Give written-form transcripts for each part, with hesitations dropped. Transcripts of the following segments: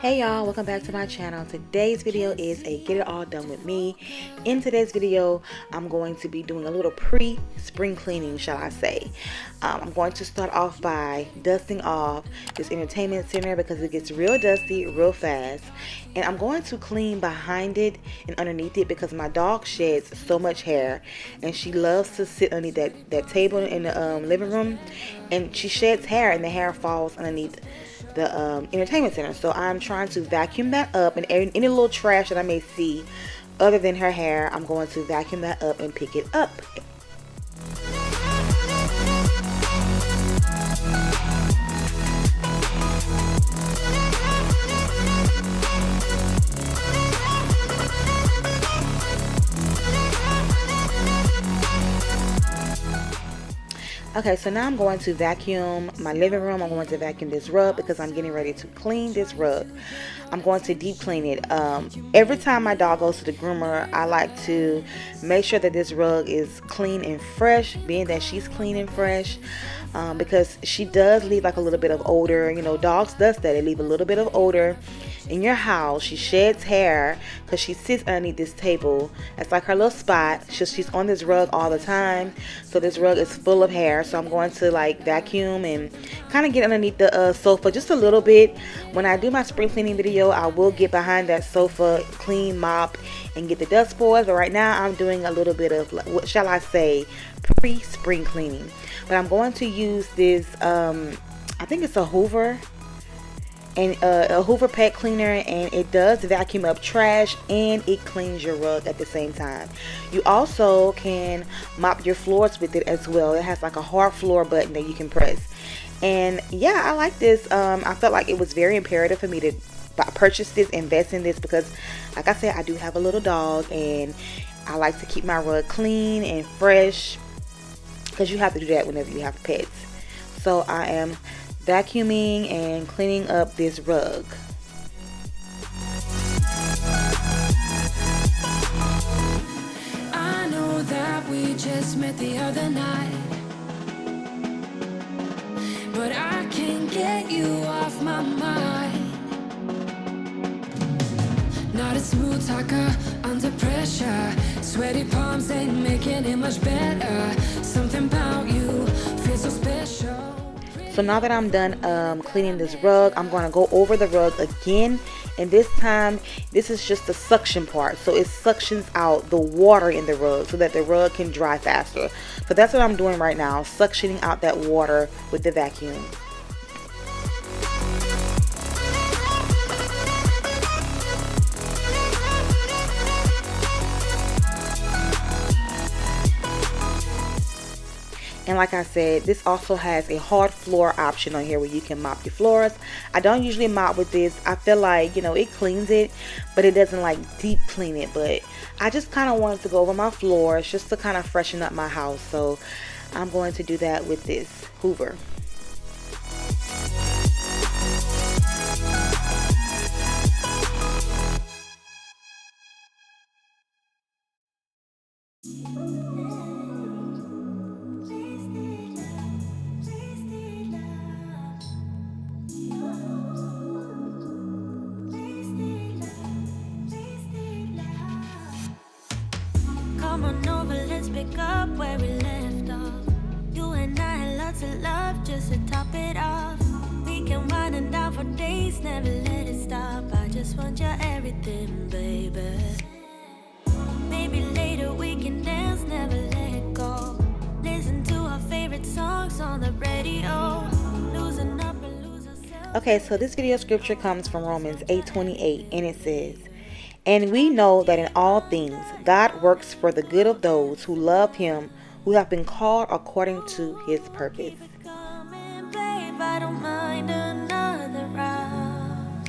Hey y'all, welcome back to my channel. Today's video is a get it all done with me. In today's video, I'm going to be doing a little pre-spring cleaning, shall I say. I'm going to start off by dusting off this entertainment center because it gets real dusty real fast. And I'm going to clean behind it and underneath it because my dog sheds so much hair and she loves to sit underneath that table in the living room, and she sheds hair and the hair falls underneath the entertainment center. So I'm trying to vacuum that up, and any little trash that I may see other than her hair, I'm going to vacuum that up and pick it up. Okay, so now I'm going to vacuum my living room. I'm going to vacuum this rug because I'm getting ready to clean this rug. I'm going to deep clean it. Every time my dog goes to the groomer, I like to make sure that this rug is clean and fresh, being that she's clean and fresh, because she does leave like a little bit of odor. You know, dogs does that. They leave a little bit of odor in your house. She sheds hair because she sits underneath this table. It's like her little spot. She's on this rug all the time, so this rug is full of hair. So I'm going to like vacuum and kind of get underneath the sofa just a little bit. When I do my spring cleaning video, I will get behind that sofa, clean, mop, and get the dust spoils. But right now I'm doing a little bit of, what shall I say, pre-spring cleaning. But I'm going to use this I think it's a Hoover, and a Hoover pet cleaner, and it does vacuum up trash and it cleans your rug at the same time. You also can mop your floors with it as well. It has like a hard floor button that you can press. And yeah, I like this. I felt like it was very imperative for me to purchase this, invest in this, because like I said, I do have a little dog and I like to keep my rug clean and fresh, because you have to do that whenever you have pets. So I am vacuuming and cleaning up this rug. I know that we just met the other night, but I can't get you off my mind. Not a smooth talker under pressure. Sweaty palms ain't making it much better. Something about you feels so special. So now that I'm done cleaning this rug, I'm going to go over the rug again, and this time this is just the suction part, so it suctions out the water in the rug so that the rug can dry faster. So that's what I'm doing right now, suctioning out that water with the vacuum. And like I said, this also has a hard floor option on here where you can mop your floors. I don't usually mop with this. I feel like, you know, it cleans it, but it doesn't like deep clean it. But I just kind of wanted to go over my floors just to kind of freshen up my house. So I'm going to do that with this Hoover. Come on over, let's pick up where we left off. You and I had lots of love just to top it off. We can wind it down for days, never let it stop. I just want your everything, baby. Maybe later we can dance, never let it go. Listen to our favorite songs on the radio. Losing up and lose ourselves. Okay, so this video scripture comes from Romans 8:28, and it says, "And we know that in all things God works for the good of those who love him, who have been called according to his purpose." Coming, babe, I don't mind another round.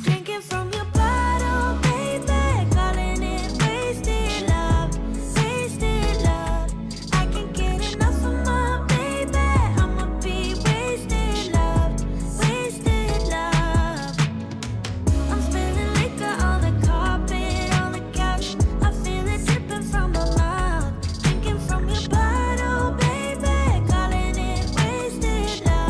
Drinking from your bottle, baby, calling it wasted love, wasted love. I can't get enough of my baby. I'ma be wasted love, wasted love. I'm spilling liquor on the carpet, on the couch. I feel it dripping from my mouth. Drinking from your bottle, baby, calling it wasted love.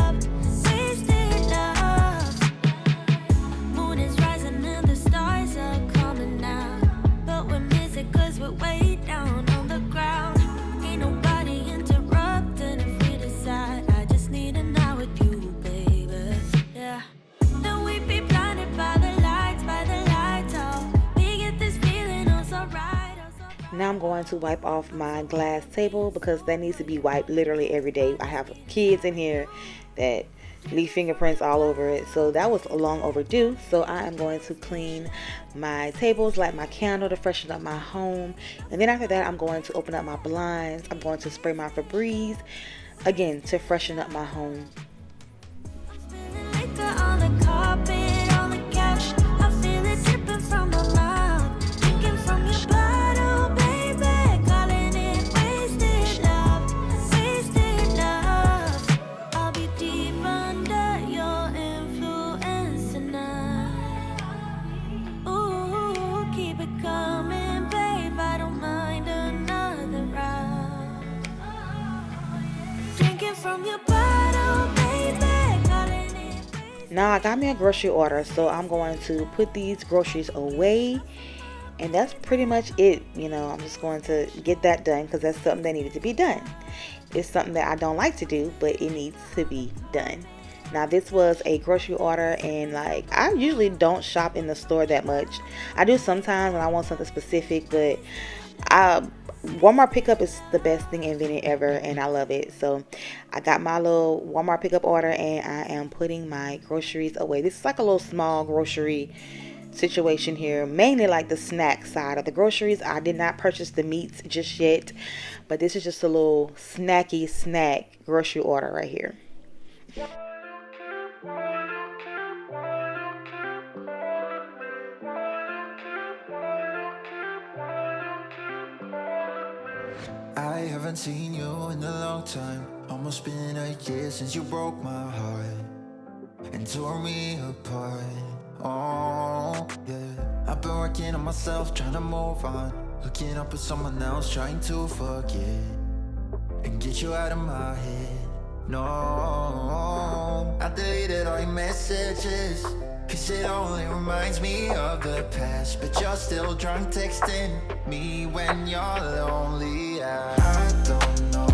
Now I'm going to wipe off my glass table because that needs to be wiped literally every day. I have kids in here that leave fingerprints all over it, so that was long overdue. So I am going to clean my tables, light my candle to freshen up my home, and then after that I'm going to open up my blinds. I'm going to spray my Febreze again to freshen up my home. Now I got me a grocery order, so I'm going to put these groceries away, and that's pretty much it. I'm just going to get that done because that's something that needed to be done. It's something that I don't like to do, but it needs to be done. Now this was a grocery order, and I usually don't shop in the store that much. I do sometimes when I want something specific, but Walmart pickup is the best thing invented ever, and I love it. So I got my little Walmart pickup order, and I am putting my groceries away. This is like a little small grocery situation here, mainly like the snack side of the groceries. I did not purchase the meats just yet, but this is just a little snacky snack grocery order right here. I haven't seen you in a long time. Almost been a year since you broke my heart and tore me apart. Oh, yeah. I've been working on myself, trying to move on. Looking up at someone else, trying to forget and get you out of my head. No, I deleted all your messages, cause it only reminds me of the past. But you're still drunk texting me when you're lonely. I don't know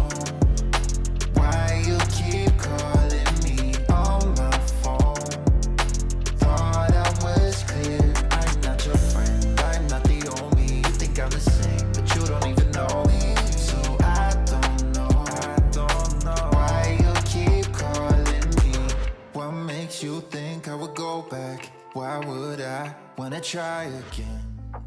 why you keep calling me on my phone. Thought I was clear, I'm not your friend, I'm not the only. You think I'm the same, but you don't even know me. So I don't know why you keep calling me. What makes you think I would go back? Why would I wanna try again?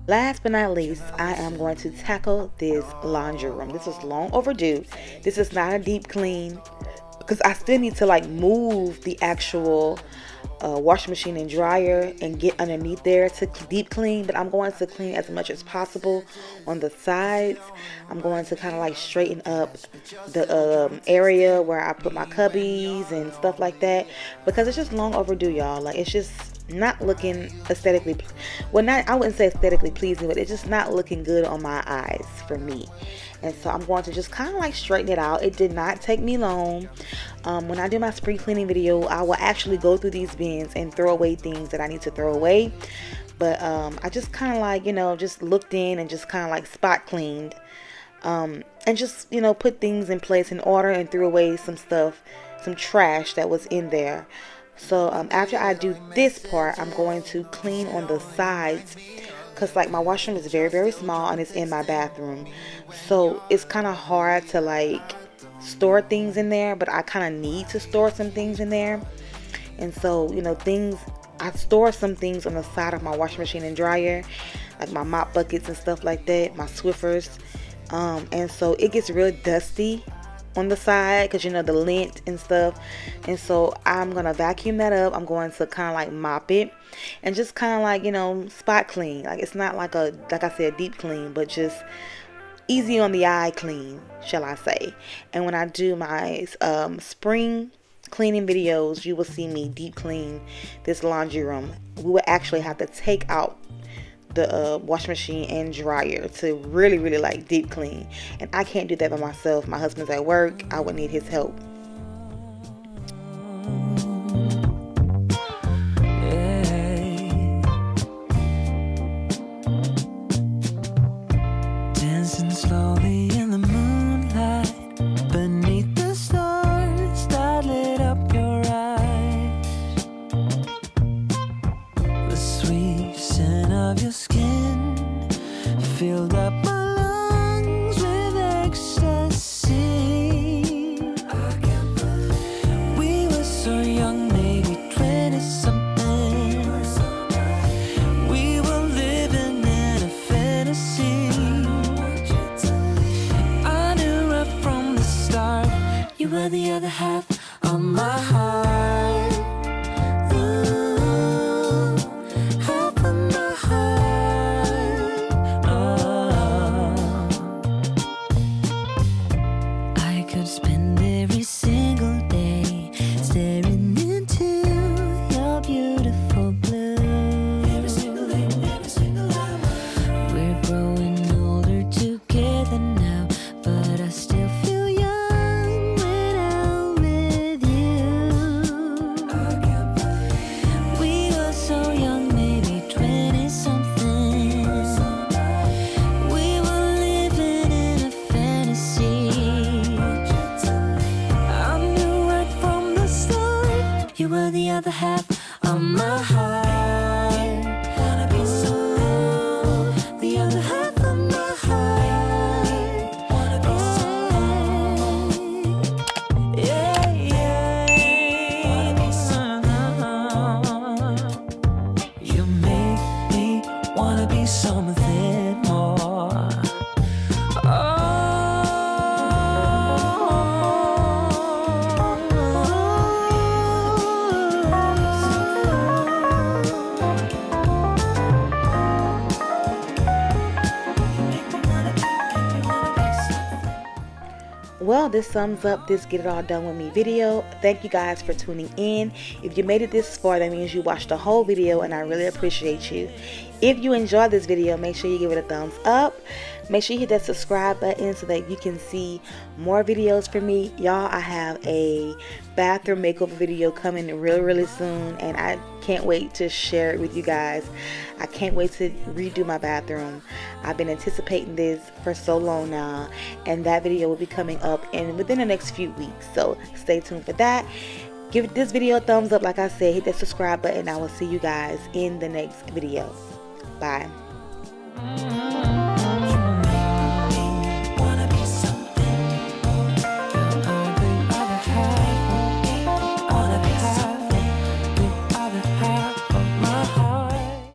Last but not least, I am going to tackle this laundry room. This is long overdue. This is not a deep clean because I still need to move the actual washing machine and dryer and get underneath there to deep clean, but I'm going to clean as much as possible on the sides. I'm going to kind of straighten up the area where I put my cubbies and stuff like that, because it's just long overdue, y'all. It's just not looking aesthetically, I wouldn't say aesthetically pleasing, but it's just not looking good on my eyes for me. And so I'm going to just kind of straighten it out. It did not take me long. When I do my spring cleaning video, I will actually go through these bins and throw away things that I need to throw away. But I just kind of just looked in and just kind of spot cleaned. And just, put things in place in order and threw away some stuff, some trash that was in there. So after I do this part, I'm going to clean on the sides, because my washroom is very, very small and it's in my bathroom. So it's kind of hard to store things in there, but I kind of need to store some things in there. And so, I store some things on the side of my washing machine and dryer, like my mop buckets and stuff like that, my Swiffers. And so it gets real dusty on the side because the lint and stuff, and so I'm gonna vacuum that up. I'm going to kind of mop it and just kind of spot clean. It's not like I said, deep clean, but just easy on the eye clean, shall I say. And when I do my spring cleaning videos, you will see me deep clean this laundry room. We will actually have to take out the washing machine and dryer to really, really deep clean, and I can't do that by myself. My husband's at work. I would need his help. Dancing slowly in the moonlight beneath the stars that lit up your eyes. The sweet scent of your skin filled up my lungs. other half of my heart. Wanna be someone, the other half of my heart. Wanna be someone, yeah, yeah. Wanna be someone. You make me wanna be something more. Well, this sums up this Get It All Done With Me video. Thank you guys for tuning in. If you made it this far, that means you watched the whole video, and I really appreciate you. If you enjoyed this video, make sure you give it a thumbs up. Make sure you hit that subscribe button so that you can see more videos from me. Y'all, I have a bathroom makeover video coming really soon, and I can't wait to share it with you guys. I can't wait to redo my bathroom. I've been anticipating this for so long now, and that video will be coming up within the next few weeks, so stay tuned for that. Give this video a thumbs up. Like I said, hit that subscribe button. I will see you guys in the next video. Bye.